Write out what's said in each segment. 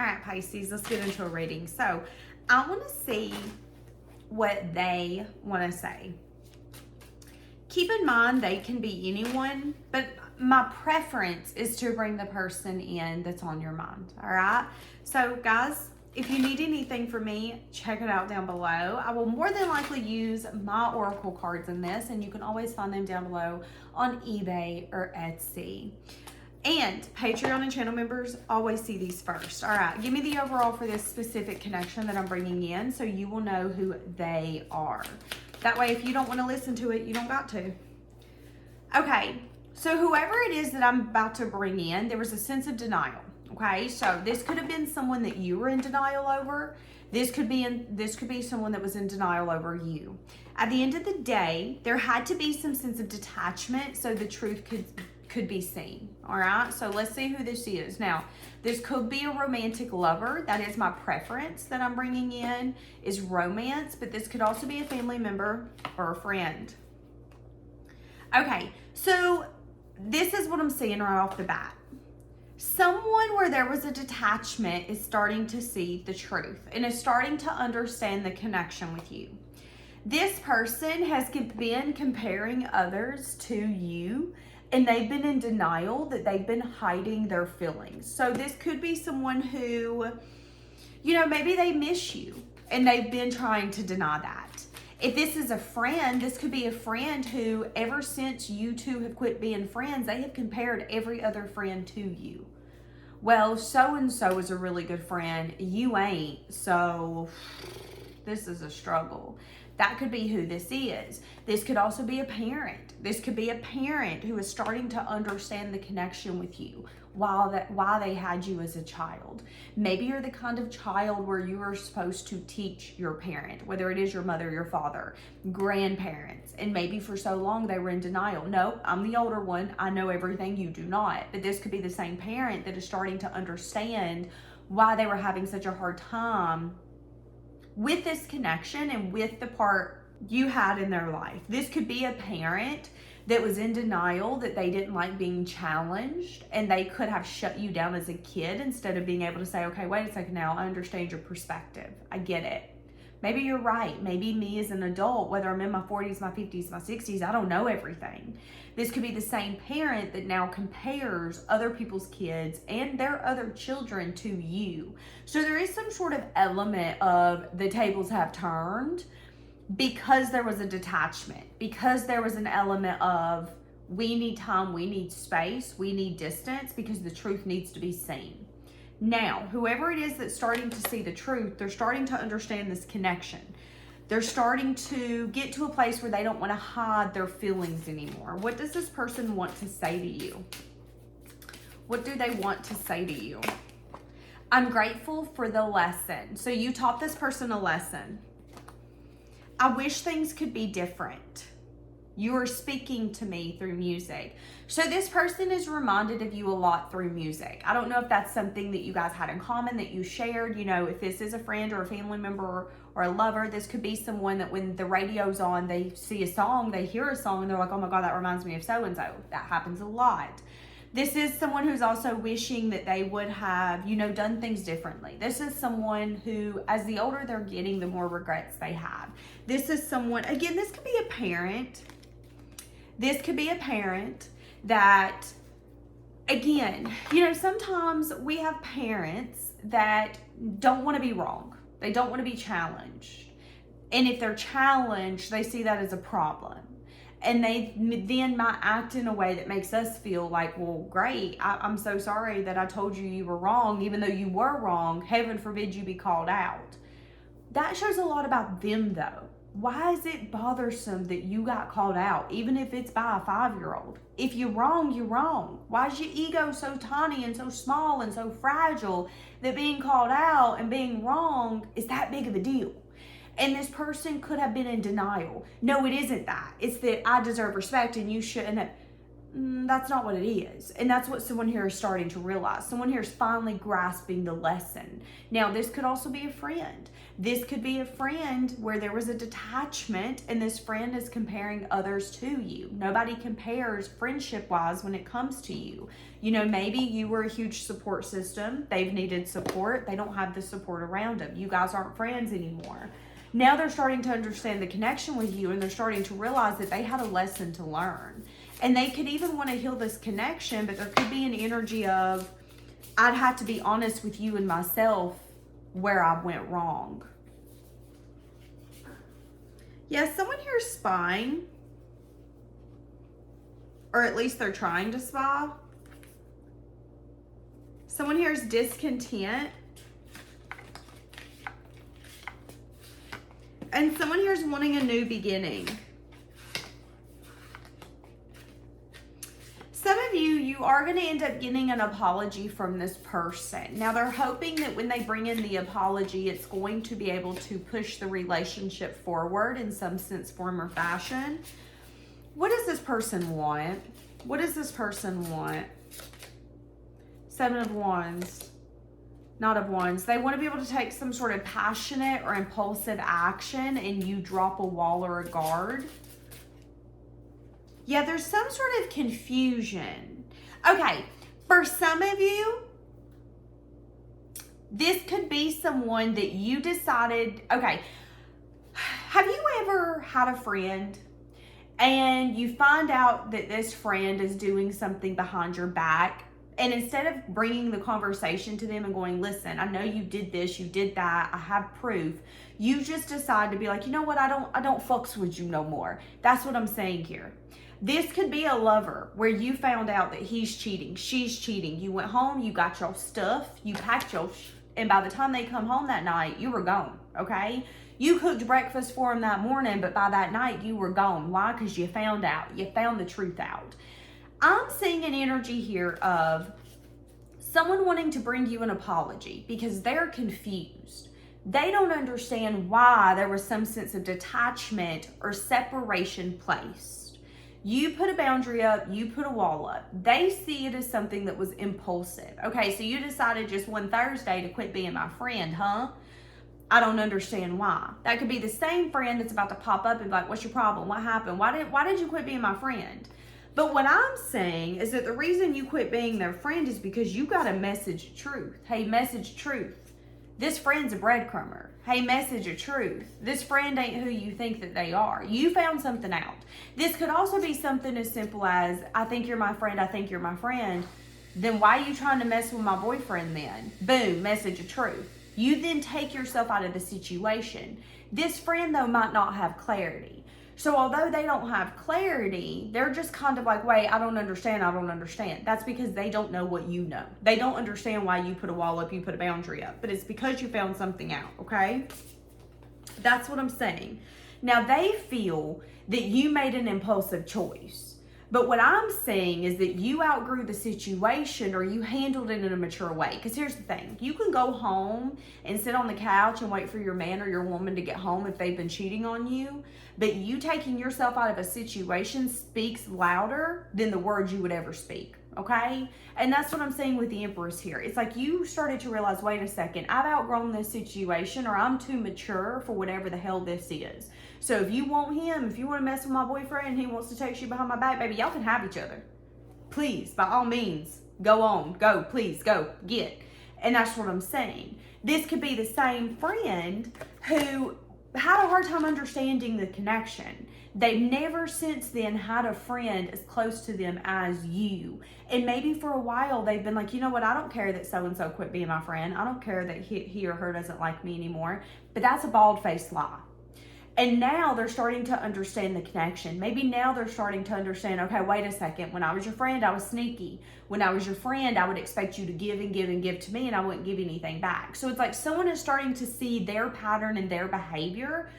All right, Pisces, let's get into a reading. So I want to see what they want to say. Keep in mind they can be anyone, but my preference is to bring the person in that's on your mind. All right. So guys, if you need anything from me, check it out down below. I will more than likely use my oracle cards in this, and you can always find them down below on eBay or Etsy. And Patreon and channel members always see these first. All right, give me the overall for this specific connection that I'm bringing in so you will know who they are. That way, if you don't want to listen to it, you don't got to. Okay, so whoever it is that I'm about to bring in, there was a sense of denial. Okay, so this could have been someone that you were in denial over. This could be someone that was in denial over you. At the end of the day, there had to be some sense of detachment so the truth could be seen. All right, so let's see who this is. Now, this could be a romantic lover. That is my preference that I'm bringing in, is romance, but this could also be a family member or a friend. Okay, so this is what I'm seeing right off the bat. Someone where there was a detachment is starting to see the truth and is starting to understand the connection with you. This person has been comparing others to you, and they've been in denial that they've been hiding their feelings. So this could be someone who, maybe they miss you and they've been trying to deny that. If this is a friend, this could be a friend who, ever since you two have quit being friends, they have compared every other friend to you. Well, so-and-so is a really good friend. You ain't, so this is a struggle. That could be who this is. This could also be a parent. This could be a parent who is starting to understand the connection with you, why they had you as a child. Maybe you're the kind of child where you are supposed to teach your parent, whether it is your mother, your father, grandparents, and maybe for so long they were in denial. No, I'm the older one. I know everything, you do not. But this could be the same parent that is starting to understand why they were having such a hard time with this connection and with the part you had in their life. This could be a parent that was in denial that they didn't like being challenged, and they could have shut you down as a kid instead of being able to say, okay, wait a second now, I understand your perspective. I get it. Maybe you're right. Maybe me as an adult, whether I'm in my 40s, my 50s, my 60s, I don't know everything. This could be the same parent that now compares other people's kids and their other children to you. So there is some sort of element of the tables have turned because there was a detachment, because there was an element of we need time, we need space, we need distance, because the truth needs to be seen. Now, whoever it is that's starting to see the truth, they're starting to understand this connection. They're starting to get to a place where they don't want to hide their feelings anymore. What does this person want to say to you? What do they want to say to you? I'm grateful for the lesson. So you taught this person a lesson. I wish things could be different. You are speaking to me through music. So this person is reminded of you a lot through music. I don't know if that's something that you guys had in common, that you shared. If this is a friend or a family member or a lover, this could be someone that when the radio's on, they see a song, they hear a song, and they're like, oh my God, that reminds me of so-and-so. That happens a lot. This is someone who's also wishing that they would have, done things differently. This is someone who, as the older they're getting, the more regrets they have. This is someone, again, this could be a parent. This could be a parent that, again, sometimes we have parents that don't want to be wrong. They don't want to be challenged. And if they're challenged, they see that as a problem. And they then might act in a way that makes us feel like, well, great, I'm so sorry that I told you were wrong, even though you were wrong. Heaven forbid you be called out. That shows a lot about them, though. Why is it bothersome that you got called out, even if it's by a 5-year-old? If you're wrong, you're wrong. Why is your ego so tiny and so small and so fragile that being called out and being wrong is that big of a deal? And this person could have been in denial. No, it isn't that. It's that I deserve respect and you shouldn't have. that's not what it is. And that's what someone here is starting to realize. Someone here is finally grasping the lesson. Now, this could also be a friend. This could be a friend where there was a detachment and this friend is comparing others to you. Nobody compares friendship-wise when it comes to you. You know, maybe you were a huge support system. They've needed support. They don't have the support around them. You guys aren't friends anymore. Now they're starting to understand the connection with you, and they're starting to realize that they had a lesson to learn. And they could even want to heal this connection, but there could be an energy of, I'd have to be honest with you and myself where I went wrong. Yeah, someone here is spying. Or at least they're trying to spy. Someone here is discontent. And someone here is wanting a new beginning. Some of you are going to end up getting an apology from this person. Now, they're hoping that when they bring in the apology, it's going to be able to push the relationship forward in some sense, form, or fashion. What does this person want? What does this person want? 7 of Wands. Knight of Wands. They want to be able to take some sort of passionate or impulsive action and you drop a wall or a guard. Yeah, there's some sort of confusion. Okay, for some of you, this could be someone that you decided, okay, have you ever had a friend and you find out that this friend is doing something behind your back, and instead of bringing the conversation to them and going, listen, I know you did this, you did that, I have proof, you just decide to be like, you know what, I don't fucks with you no more. That's what I'm saying here. This could be a lover where you found out that he's cheating, she's cheating. You went home, you got your stuff, you packed your and by the time they come home that night, you were gone, okay? You cooked breakfast for them that morning, but by that night, you were gone. Why? Because you found out. You found the truth out. I'm seeing an energy here of someone wanting to bring you an apology because they're confused. They don't understand why there was some sense of detachment or separation placed. You put a boundary up, you put a wall up. They see it as something that was impulsive. Okay, so you decided just one Thursday to quit being my friend, huh? I don't understand why. That could be the same friend that's about to pop up and be like, what's your problem? What happened? Why did you quit being my friend? But what I'm saying is that the reason you quit being their friend is because you got a message of truth. Hey, message of truth. This friend's a breadcrumber. Hey, message of truth. This friend ain't who you think that they are. You found something out. This could also be something as simple as, I think you're my friend, I think you're my friend. Then why are you trying to mess with my boyfriend then? Boom, message of truth. You then take yourself out of the situation. This friend, though, might not have clarity. So although they don't have clarity, they're just kind of like, wait, I don't understand. That's because they don't know what you know. They don't understand why you put a wall up, you put a boundary up. But it's because you found something out, okay? That's what I'm saying. Now, they feel that you made an impulsive choice. But what I'm saying is that you outgrew the situation or you handled it in a mature way. Because here's the thing. You can go home and sit on the couch and wait for your man or your woman to get home if they've been cheating on you. But you taking yourself out of a situation speaks louder than the words you would ever speak. Okay? And that's what I'm saying with the Empress here. It's like you started to realize, wait a second, I've outgrown this situation or I'm too mature for whatever the hell this is. So if you want him, if you want to mess with my boyfriend and he wants to text you behind my back, baby, y'all can have each other. Please, by all means, go on, go, please, go, get. And that's what I'm saying. This could be the same friend who had a hard time understanding the connection. They've never since then had a friend as close to them as you. And maybe for a while they've been like, you know what, I don't care that so-and-so quit being my friend. I don't care that he or her doesn't like me anymore. But that's a bald-faced lie. And now they're starting to understand the connection. Maybe now they're starting to understand, okay, wait a second. When I was your friend, I was sneaky. When I was your friend, I would expect you to give and give and give to me and I wouldn't give anything back. So it's like someone is starting to see their pattern and their behavior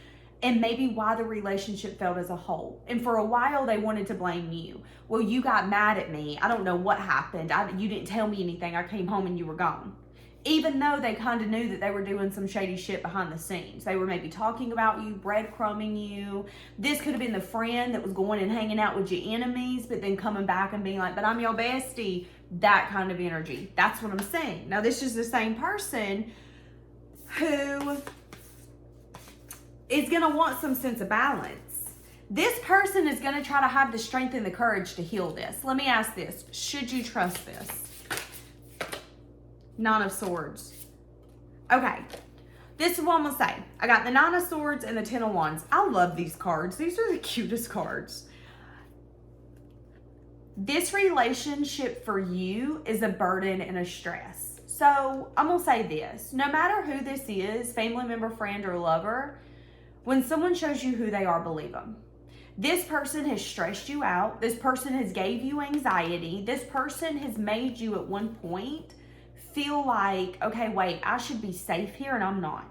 and maybe why the relationship failed as a whole. And for a while, they wanted to blame you. Well, you got mad at me. I don't know what happened. You didn't tell me anything. I came home and you were gone. even though they kind of knew that they were doing some shady shit behind the scenes. They were maybe talking about you, breadcrumbing you. This could have been the friend that was going and hanging out with your enemies, but then coming back and being like, but I'm your bestie. That kind of energy. That's what I'm saying. Now, this is the same person who is going to want some sense of balance. This person is going to try to have the strength and the courage to heal this. Let me ask this. Should you trust this? Nine of Swords. Okay. This is what I'm going to say. I got the Nine of Swords and the Ten of Wands. I love these cards. These are the cutest cards. This relationship for you is a burden and a stress. So I'm going to say this. No matter who this is, family member, friend, or lover, when someone shows you who they are, believe them. This person has stressed you out. This person has gave you anxiety. This person has made you at one point feel like, okay, wait, I should be safe here and I'm not.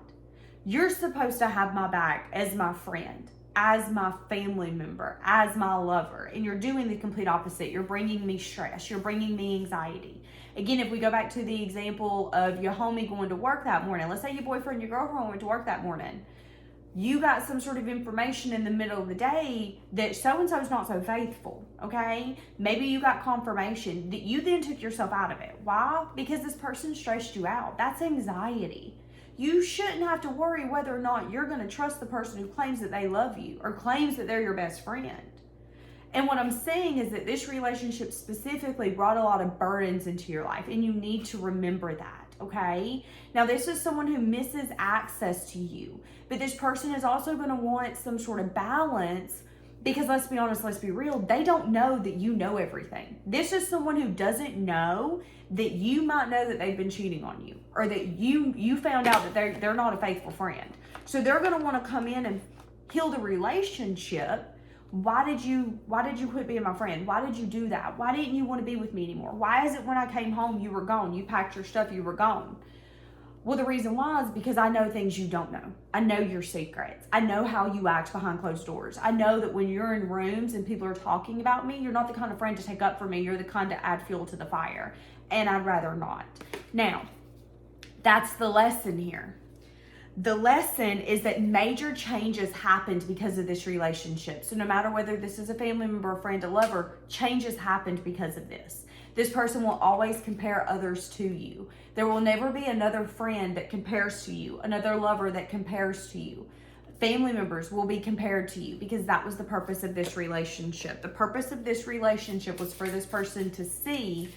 You're supposed to have my back as my friend, as my family member, as my lover, and you're doing the complete opposite. You're bringing me stress. You're bringing me anxiety. Again, if we go back to the example of your homie going to work that morning, let's say your boyfriend, your girlfriend went to work that morning. You got some sort of information in the middle of the day that so-and-so's not so faithful, okay? Maybe you got confirmation that you then took yourself out of it. Why? Because this person stressed you out. That's anxiety. You shouldn't have to worry whether or not you're going to trust the person who claims that they love you or claims that they're your best friend. And what I'm saying is that this relationship specifically brought a lot of burdens into your life, and you need to remember that, okay? Now, this is someone who misses access to you, but this person is also going to want some sort of balance because, let's be honest, let's be real, they don't know that you know everything. This is someone who doesn't know that you might know that they've been cheating on you, or that you found out that they're not a faithful friend. So they're going to want to come in and heal the relationship. Why did you quit being my friend? Why did you do that? Why didn't you want to be with me anymore? Why is it when I came home you were gone? You packed your stuff, you were gone. Well, the reason why is because I know things you don't know. I know your secrets. I know how you act behind closed doors. I know that when you're in rooms and people are talking about me, you're not the kind of friend to take up for me. You're the kind to add fuel to the fire. And I'd rather not. Now, that's the lesson here. The lesson is that major changes happened because of this relationship. So no matter whether this is a family member, a friend, a lover, changes happened because of this. This person will always compare others to you. There will never be another friend that compares to you, another lover that compares to you. Family members will be compared to you because that was the purpose of this relationship. The purpose of this relationship was for this person to see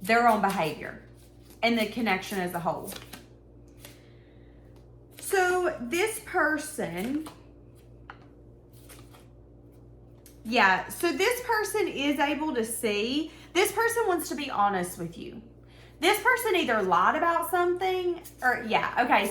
their own behavior and the connection as a whole. So this person, so this person is able to see, this person wants to be honest with you. This person either lied about something or,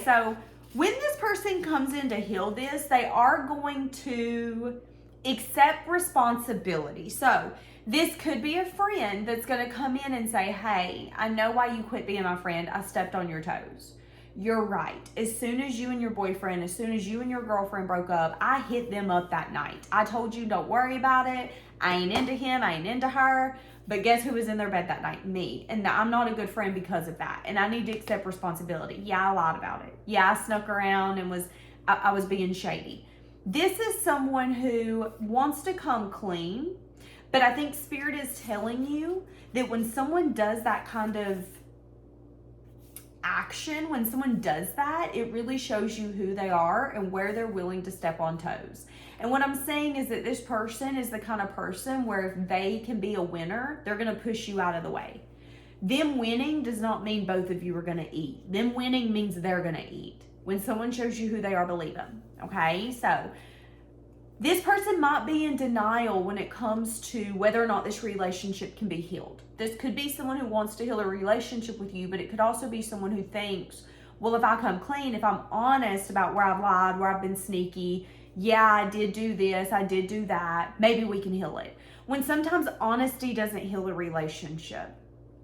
so when this person comes in to heal this, they are going to accept responsibility. So this could be a friend that's going to come in and say, hey, I know why you quit being my friend. I stepped on your toes. You're right. As soon as you and your boyfriend, as soon as you and your girlfriend broke up, I hit them up that night. I told you, don't worry about it. I ain't into him. I ain't into her. But guess who was in their bed that night? Me. And I'm not a good friend because of that. And I need to accept responsibility. Yeah, I lied about it. Yeah, I snuck around and I was being shady. This is someone who wants to come clean. But I think Spirit is telling you that when someone does that kind of action, when someone does that, it really shows you who they are and where they're willing to step on toes. And what I'm saying is that this person is the kind of person where if they can be a winner, they're going to push you out of the way. Them winning does not mean both of you are going to eat. Them winning means they're going to eat. When someone shows you who they are, believe them. Okay? So this person might be in denial when it comes to whether or not this relationship can be healed. This could be someone who wants to heal a relationship with you, but it could also be someone who thinks, well, if I come clean, if I'm honest about where I've lied, where I've been sneaky, yeah, I did do this, I did do that, maybe we can heal it. When sometimes honesty doesn't heal a relationship,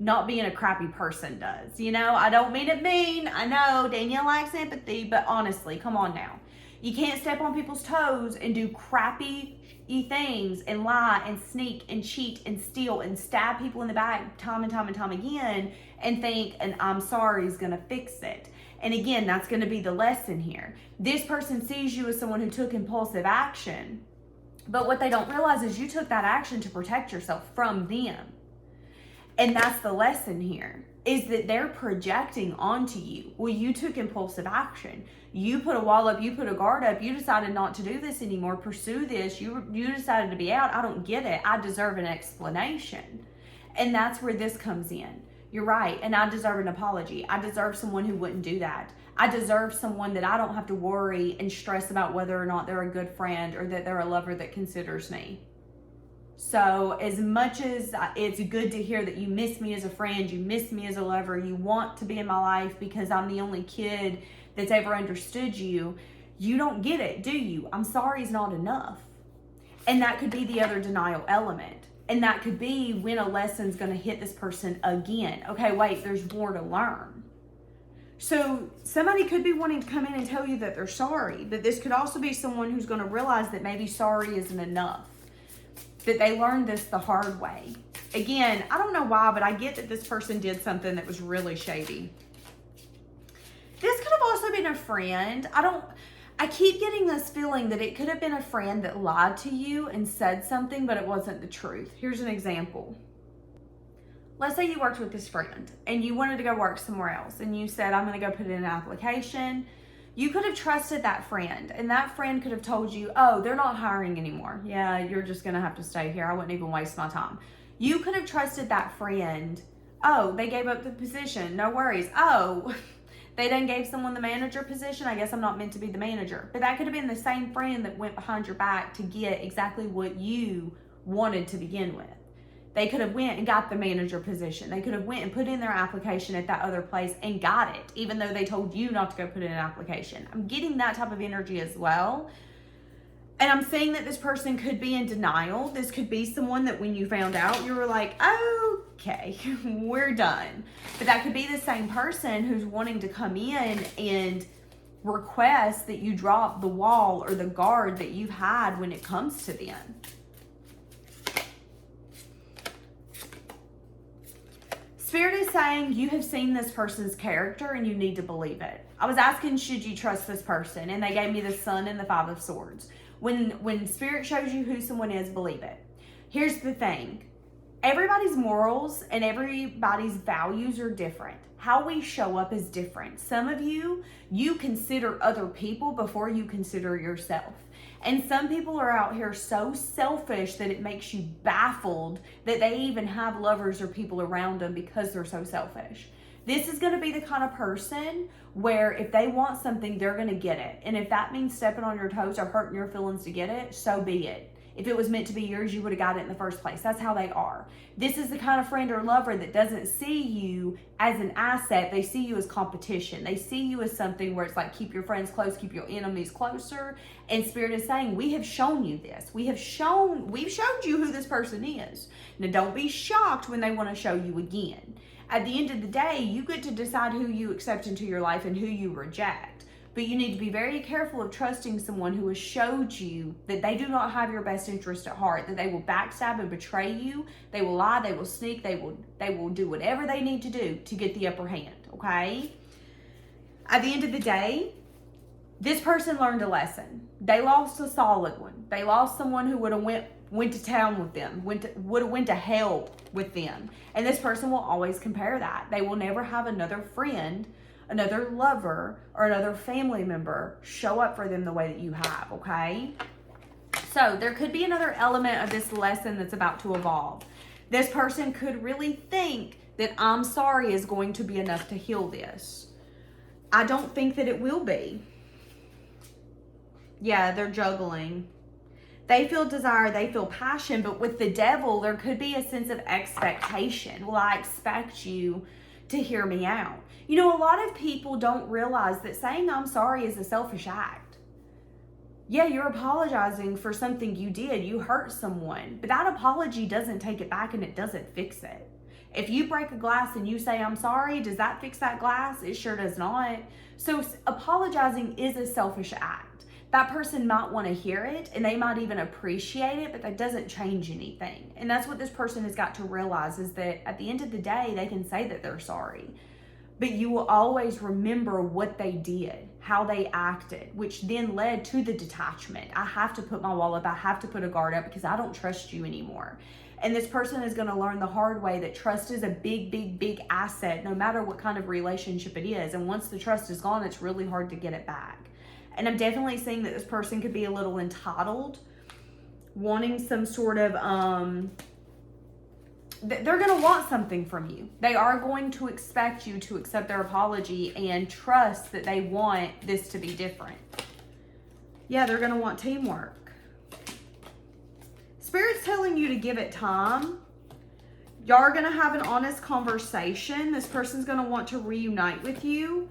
not being a crappy person does. You know, I don't mean it mean. I know Danielle likes empathy, but honestly, come on now. You can't step on people's toes and do crappy things and lie and sneak and cheat and steal and stab people in the back time and time and time again and think an I'm sorry is going to fix it. And again, that's going to be the lesson here. This person sees you as someone who took impulsive action, but what they don't realize is you took that action to protect yourself from them. And that's the lesson here, is that they're projecting onto you. Well, you took impulsive action. You put a wall up, you put a guard up, you decided not to do this anymore, pursue this, you decided to be out. I don't get it. I deserve an explanation. And that's where this comes in. You're right, and I deserve an apology. I deserve someone who wouldn't do that. I deserve someone that I don't have to worry and stress about whether or not they're a good friend or that they're a lover that considers me. So as much as it's good to hear that you miss me as a friend, you miss me as a lover, you want to be in my life because I'm the only kid that's ever understood you, you don't get it, do you? I'm sorry is not enough. And that could be the other denial element. And that could be when a lesson's going to hit this person again. Okay, wait, there's more to learn. So somebody could be wanting to come in and tell you that they're sorry, but this could also be someone who's going to realize that maybe sorry isn't enough. That they learned this the hard way. Again, I don't know why, but I get that this person did something that was really shady. This could have also been a friend. I keep getting this feeling that it could have been a friend that lied to you and said something, but it wasn't the truth. Here's an example. Let's say you worked with this friend and you wanted to go work somewhere else and you said, I'm going to go put in an application. You could have trusted that friend, and that friend could have told you, oh, they're not hiring anymore. Yeah, you're just going to have to stay here. I wouldn't even waste my time. You could have trusted that friend. Oh, they gave up the position. No worries. Oh, they done gave someone the manager position. I guess I'm not meant to be the manager. But that could have been the same friend that went behind your back to get exactly what you wanted to begin with. They could have went and got the manager position. They could have went and put in their application at that other place and got it, even though they told you not to go put in an application. I'm getting that type of energy as well. And I'm saying that this person could be in denial. This could be someone that when you found out, you were like, okay, we're done. But that could be the same person who's wanting to come in and request that you drop the wall or the guard that you've had when it comes to them. Spirit is saying you have seen this person's character and you need to believe it. I was asking, should you trust this person? And they gave me the Sun and the Five of Swords. When Spirit shows you who someone is, believe it. Here's the thing. Everybody's morals and everybody's values are different. How we show up is different. Some of you consider other people before you consider yourself. And some people are out here so selfish that it makes you baffled that they even have lovers or people around them because they're so selfish. This is going to be the kind of person where if they want something, they're going to get it. And if that means stepping on your toes or hurting your feelings to get it, so be it. If it was meant to be yours, you would have got it in the first place. That's how they are. This is the kind of friend or lover that doesn't see you as an asset. They see you as competition. They see you as something where it's like, keep your friends close, keep your enemies closer. And Spirit is saying, we have shown you this. We've showed you who this person is. Now, don't be shocked when they want to show you again. At the end of the day, you get to decide who you accept into your life and who you reject. But you need to be very careful of trusting someone who has showed you that they do not have your best interest at heart, that they will backstab and betray you, they will lie, they will sneak, they will do whatever they need to do to get the upper hand, okay? At the end of the day, this person learned a lesson. They lost a solid one. They lost someone who would have went to town with them, would have went to hell with them. And this person will always compare that. They will never have another friend, another lover, or another family member show up for them the way that you have, okay? So there could be another element of this lesson that's about to evolve. This person could really think that I'm sorry is going to be enough to heal this. I don't think that it will be. Yeah, they're juggling. They feel desire, they feel passion, but with the Devil, there could be a sense of expectation. Well, I expect you to hear me out. You know, a lot of people don't realize that saying I'm sorry is a selfish act. Yeah, you're apologizing for something you did. You hurt someone, but that apology doesn't take it back and it doesn't fix it. If you break a glass and you say I'm sorry, does that fix that glass? It sure does not. So apologizing is a selfish act. that person might want to hear it and they might even appreciate it, but that doesn't change anything. And that's what this person has got to realize, is that at the end of the day, they can say that they're sorry, but you will always remember what they did, how they acted, which then led to the detachment. I have to put my wall up. I have to put a guard up because I don't trust you anymore. And this person is going to learn the hard way that trust is a big, big, big asset, no matter what kind of relationship it is. And once the trust is gone, it's really hard to get it back. And I'm definitely seeing that this person could be a little entitled, wanting some sort of, they're going to want something from you. They are going to expect you to accept their apology and trust that they want this to be different. Yeah, they're going to want teamwork. Spirit's telling you to give it time. Y'all are going to have an honest conversation. This person's going to want to reunite with you.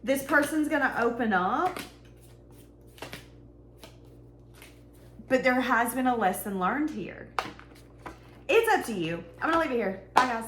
This person's going to open up. But there has been a lesson learned here. It's up to you. I'm going to leave it here. Bye, guys.